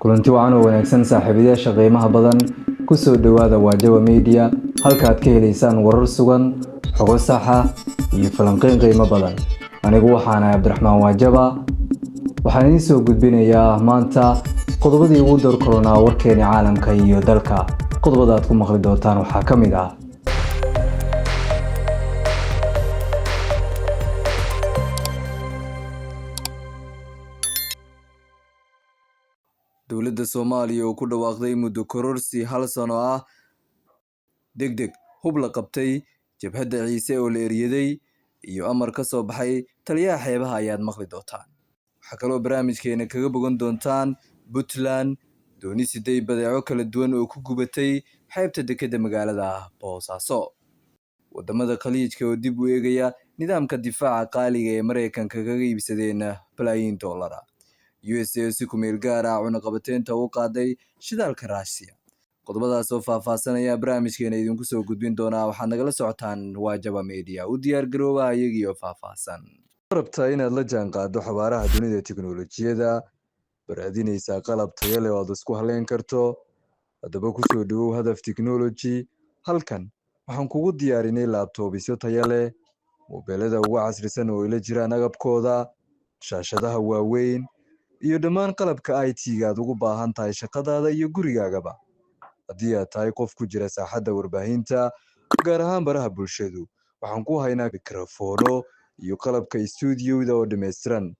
kulanti wacan oo wanaagsan saaxiibayaasha qiimaha badan ku soo dhawaada Wajawa Media halkaad ka helaysaan warar sugan xogo sax ah iyo falanqeyn qiimo badan anigu waxaan ahay Cabdiraxmaan Wajawa waxaan idin soo gudbinayaa maanta qodobadii ugu door corona warkeena caalamka iyo dalka qodobada aad ku maqli doontaan waxaa ka mid ah dowladda Soomaaliya oo ku dhawaaqday muddo kororsi hal sano ah degdeg hub la qabtay jabhadda Ciise oo la eriyaday iyo amar ka soo baxay taliyaha xeebaha ayaad maqli doontaan waxa kale oo barnaamijkeena kaga bogan doontaan Puntland dooni siday badeeco kala duwan oo ku gubatay xeebta dekedda magaalada Boosaaso wadamada khaliijka oo dib u eegaya nidaamka difaaca qaaliga ee Mareykanka kaga iibsadeen billion dollar USA si ku meel gaar ah cunaqabateynta u qaaday shidaalka Russia qodobadaas oo faahfaahsanaya barnaamijkeena idinku soo gudbin doonaa waxaad nagala socotaan Wajawa Media u diyaar garooba iyagiyo faahfaahsan rabta inaad la jaan qaado xawaaraha dunida tiknoolajiyada baraadinaysa qalab tayo leh oo aad isku haleyn karto haddaba ku soo dhawow hadaf technology halkan waxaan kugu diyaarinay laptopsyo tayo leh mobilada ugu casrisan oo ila jiraan agabkooda shaashadaha waaweyn iyo dhammaan qalabka IT-ga aad ugu baahan tahay shaqadaada iyo gurigaagaba haddii aad tahay qof ku jira saaxadda warbaahinta gaar ahaan baraha bulshadu waxaan ku haynaa mikrofoono iyo qalabka studio-da oo dhameystiran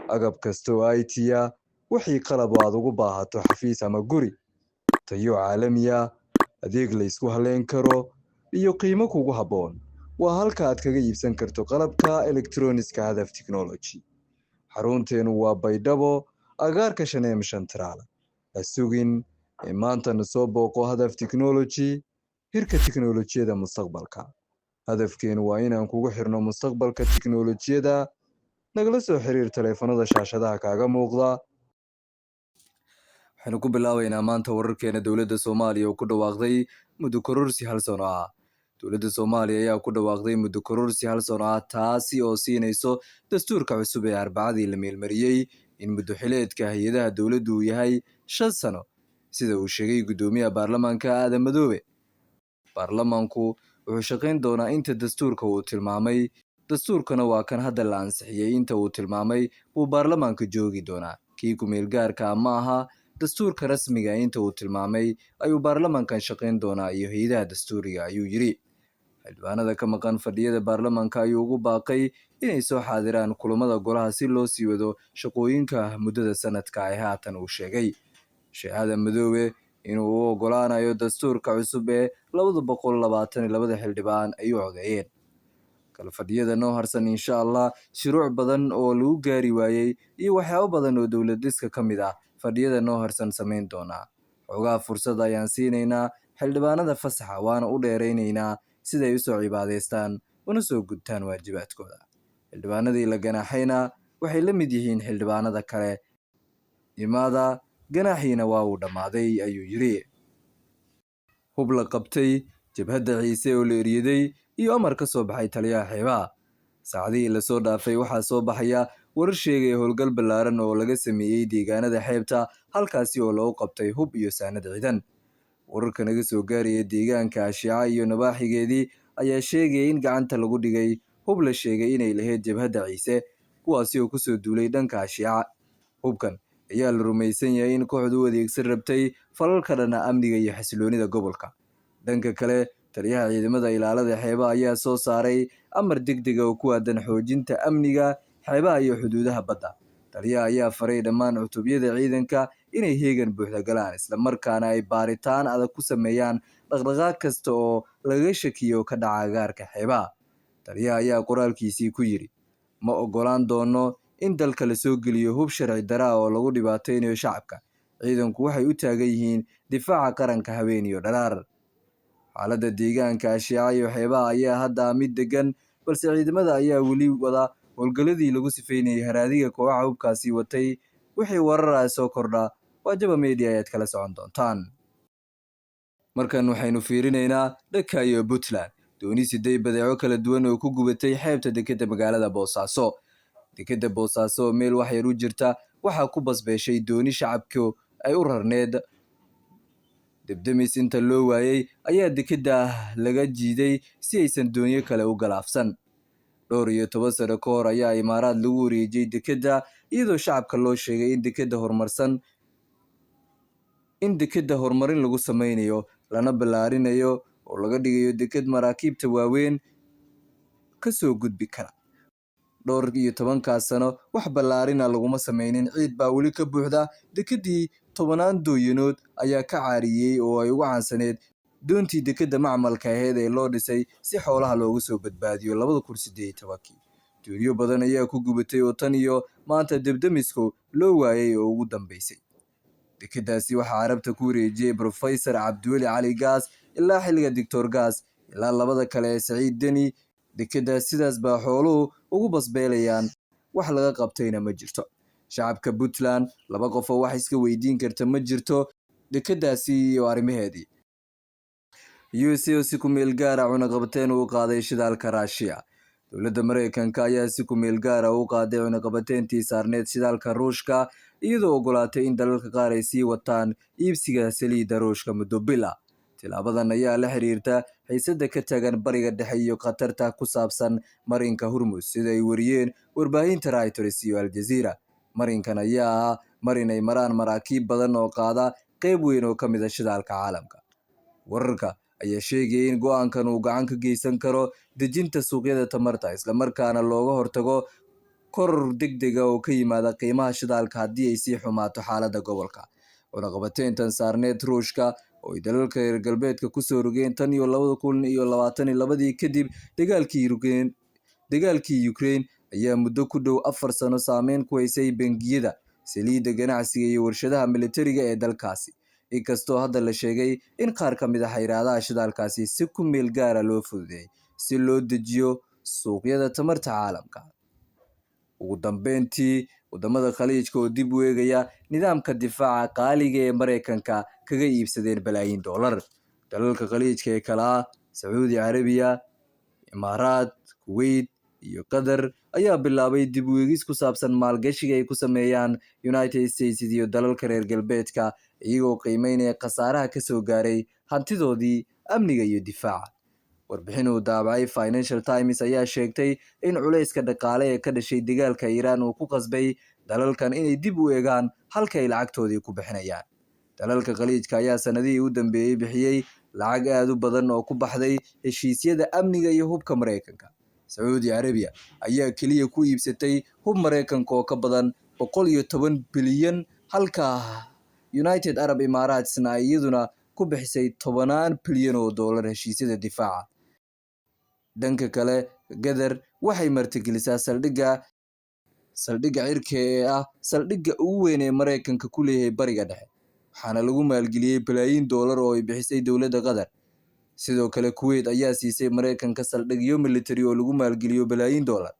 agab kasta oo IT-ya wixii qalab aad ugu baahato xafiis ama guri tayo caalami ah adeeg la isku haleyn karo iyo qiimo kugu habboon waa halka aad kaga iibsan karto qalabka electronics-ka hadaf technology xarunteenu waa Baydhabo agaarka Shaneem Shantraal asugin maanta na soo booqo hadaf technology hirka tiknoolajiyada mustaqbalka hadafkeenu waa inaan kugu xirno mustaqbalka tiknoolajiyada nagala soo xiriir taleefanada shaashadaha kaaga muuqda waxaanu ku bilaabaynaa maanta wararkeena dowladda Soomaaliya oo ku dhawaaqday muddo kororsi hal sano ah dowladda Soomaaliya ayaa ku dhawaaqday muddo kororsi hal sano ah taasi oo siinayso dastuurka cusub ee Arbacadii la meelmariyay in muddo xileedka hay'adaha dowladdu yahay 5 sano sida uu sheegay gudoomiyaha baarlamaanka Aadan Madoobe baarlamaanku wuxuu shaqeyn doonaa inta dastuurka uu tilmaamay dastuurkana waa kan hadda la ansixiyay inta uu tilmaamay uu baarlamaanka joogi doonaa kii ku meel gaarka ma aha dastuurka rasmiga inta uu tilmaamay ayuu baarlamaankan shaqeyn doonaa iyo hay'adaha dastuuriga ayuu yiri xildhibaanada ka maqan fadhiyada baarlamaanka ayuu ugu baaqay inay soo xaadiraan kulamada golaha si loo sii wado shaqooyinka muddada sanadka ay haatan uu sheegay Aadan Madoobe inuu u ogolaanayo dastuurka cusub ee 222 xildhibaan ayuu codeeyeen kala fadhiyada noo harsan insha Allah shuruuc badan oo lagu gaari waayay iyo waxyaabo badan oo dowlad dhiska ka mid ah fadhiyada noo harsan sameyn doona xogaa fursad ayaan siinaynaa xildhibaanada fasaxa waana u dheereynaynaa sida ay u soo cibaadeystaan una soo gudtaan waajibaadkooda xildhibaanadii la ganaaxayna waxay la mid yihiin xildhibaanada kale imaada ganaaxiina waa uu dhamaaday ayuu yiri hub la qabtay jabhadda Ciise oo la eriyaday iyo amar ka soo baxay taliyaha xeebaha saacadii la soo dhaafay waxaa soo baxaya warar sheegay howlgal ballaaran oo laga sameeyay deegaanada xeebta halkaasi oo loo qabtay hub iyo saanad ciidan wararka naga soo gaaraya deegaanka Ashiica iyo nabaaxigeedii ayaa sheegay in gacanta lagu dhigay hub la sheegay inay lahayd jabhadda Ciise kuwaasi oo ku soo duulay dhanka Ashiica hubkan ayaa la rumaysan yahay in kooxdu u adeegsan rabtay falalka dhana amniga iyo xasiloonida gobolka dhanka kale taliyaha ciidamada ilaalada xeebaha ayaa soo saaray amar degdeg ah oo ku aadan xoojinta amniga xeebaha iyo xuduudaha badda taliyaha ayaa faray dhammaan cutubyada ciidanka inay heegan buuxda galaan isla markaana ay baaritaan adag ku sameeyaan dhaqdhaqaaq kasta oo laga shakiyo ka dhaca agaarka xeebaha taliyaha ayaa qoraalkiisii ku yiri ma ogolaan doono in dalka la soo geliyo hub sharci darro oo lagu dhibaateynayo shacabka ciidanku waxay u taagan yihiin difaaca qaranka habeen iyo dhalaar xaaladda deegaanka Ashiica iyo xeebaha ayaa hadda mid degan balse ciidamada ayaa weli wada howlgaladii lagu sifeynayay haraadiga kooxaha hubkaasi watay wixii warar soo kordha Wajawa Media ayaad kala socon doontaan markan waxaynu fiirinaynaa dhanka iyo Puntland dooni siday badeeco kala duwan oo ku gubatay xeebta dekedda magaalada Boosaaso dekedda Boosaaso meel wax yar u jirta waxaa ku basbeeshay dooni shacabku ay u rarneed. Debdemis inta loo waayey ayaa dekedda laga jiiday si aysan doonyo kale u galaafsan. 12 sano ka hor ayaa Imaaraad lagu wareejiyey dekedda, iyadoo shacabka loo sheegay in dekedda horumarin lagu sameynayo lana ballaarinayo oo laga dhigayo deked maraakiibta waaweyn ka soo gudbi kara. 12 sano wax ballaarina laguma sameynin, ciid baa weli ka buuxda. Dekeddii 10 dooyanood ayaa ka caariyey oo ay ugu caansaneed doontii dekedda macmalka ahayd ee loo dhisay si xoolaha loogu soo badbaadiyo 2018. Doonyo badan ayaa ku gubatay oo tan iyo maanta debdemisku loo waayey oo ugu dambeysay. Dekeddaasi waxaa carabta ku wareejiyey Professor Cabdiweli Cali Gaas ilaa xilliga Dictor Gaas ilaa labada kale ee Saciid Deni. Dekeddaas sidaas baa xooluhu ugu basbeelayaan, wax laga qabtayna ma jirto. Shacabka Puntland laba qof oo wax iska weydiin karta ma jirto dekeddaasi iyo arrimaheedii. USA oo si ku meel gaar ah cunaqabateyn ugu qaaday shidaalka Russia. Dowladda Mareykanka ayaa si ku meel gaar ah u qaaday cunaqabateyntii saarneed shidaalka Ruushka, iyadoo ogolaatay in dalalka qaar ay sii wataan iibsiga saliidda Ruushka muddo bil ah. Tilaabadan ayaa la xiriirta xiisadda ka taagan Bariga Dhexe iyo khatarta ku saabsan marinka Hormuz, sida ay wariyeen warbaahinta Reuters iyo Al Jazeera. Marinkan ayaa ah marin ay maraan maraakiib badan oo qaada qayb weyn oo ka mid ah shidaalka caalamka. Wararka ayaa sheegaya in go'aankan uu gacan ka geysan karo dejinta suuqyada tamarta, isla markaana looga hortago koror degdeg ah oo ka yimaada qiimaha shidaalka haddii ay sii xumaato xaaladda gobolka. Cunaqabateyntan saarneed Ruushka oo ay dalalka reer galbeedka ku soo rogeen tan iyo 2022 kadib dagaalkii Ukraine ayaa muddo ku dhow 4 sano saameyn ku haysay bangiyada, saliidda, ganacsiga iyo warshadaha militariga ee dalkaasi. Inkastoo hadda la sheegay in qaar ka mid ah xayiraadaha shidaalkaasi si ku meel gaar ah loo fududeeyay si loo dejiyo suuqyada tamarta caalamka. Ugu dambeyntii, wadamada Khaliijka oo dib u eegaya nidaamka difaaca qaaliga ee Mareykanka kaga iibsadeen balaayiin dollar. Dalalka Khaliijka ee kala ah Sacuudi Carabiya, Imaaraad, Kuwait iyo Qatar ayaa bilaabay dib u eegis ku saabsan maalgashiga ay ku sameeyaan United States iyo dalalka reer galbeedka, iyagoo qiimeynaya khasaaraha ka soo gaaray hantidoodii amniga iyo difaaca. Warbixin uu daabacay Financial Times ayaa sheegtay in culayska dhaqaale ee ka dhashay dagaalka Iiraan uu ku qasbay dalalkan inay dib u eegaan halka ay lacagtoodii ku bixinayaan. Dalalka Khaliijka ayaa sanadihii u dambeeyey bixiyey lacag aad u badan oo ku baxday heshiisyada amniga iyo hubka Mareykanka. Sacuudi Carabiya ayaa keliya ku iibsatay hub Mareykanka oo ka badan 110 bilyan, halka United Arab Emirates-na iyaduna ku bixisay 10 bilyan oo dollar heshiisyada difaaca. Dhanka kale, Qatar waxay martigelisaa saldhigga cirka ee ah saldhigga ugu weyn ee Mareykanka ku leeyahay Bariga Dhexe, waxaana lagu maalgeliyey balaayiin dollar oo ay bixisay dowladda Qatar. Sidoo kale, Kuwait ayaa siisay Mareykanka saldhigyo militari oo lagu maalgeliyo balaayiin dollar.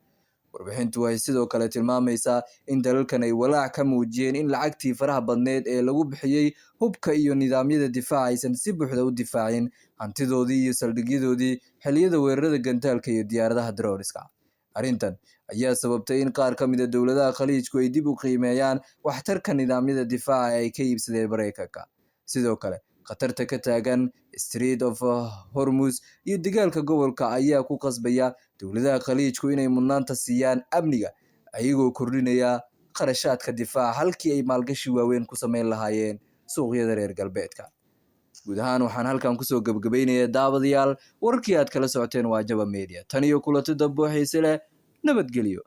Warbixintu waxay sidoo kale tilmaamaysaa in dalalkan ay walaac ka muujiyeen in lacagtii faraha badneed ee lagu bixiyey hubka iyo nidaamyada difaaca aysan si buuxda u difaacin hantidoodii iyo saldhigyadoodii xilliyada weerarada gantaalka iyo diyaaradaha droniska. Arrintan ayaa sababtay in qaar ka mid ah dowladaha Khaliijku ay dib u qiimeeyaan waxtarka nidaamyada difaaca ay ka iibsadeen Mareykanka. Sidoo kale, khatarta ka taagan Strait of Hormuz iyo dagaalka gobolka ayaa ku qasbaya dowladaha Khaliijku inay mudnaanta siiyaan amniga, ayagoo kordhinaya kharashaadka difaaca halkii ay maalgashi waaweyn ku sameyn lahaayeen suuqyada reer galbeedka. Guud ahaan waxaan halkan kusoo gabagabaynayaa daawadayaal wararkii aad kala socoteen waa Jaba Media. Tan iyo kulanti dambe xiise leh, nabadgelyo.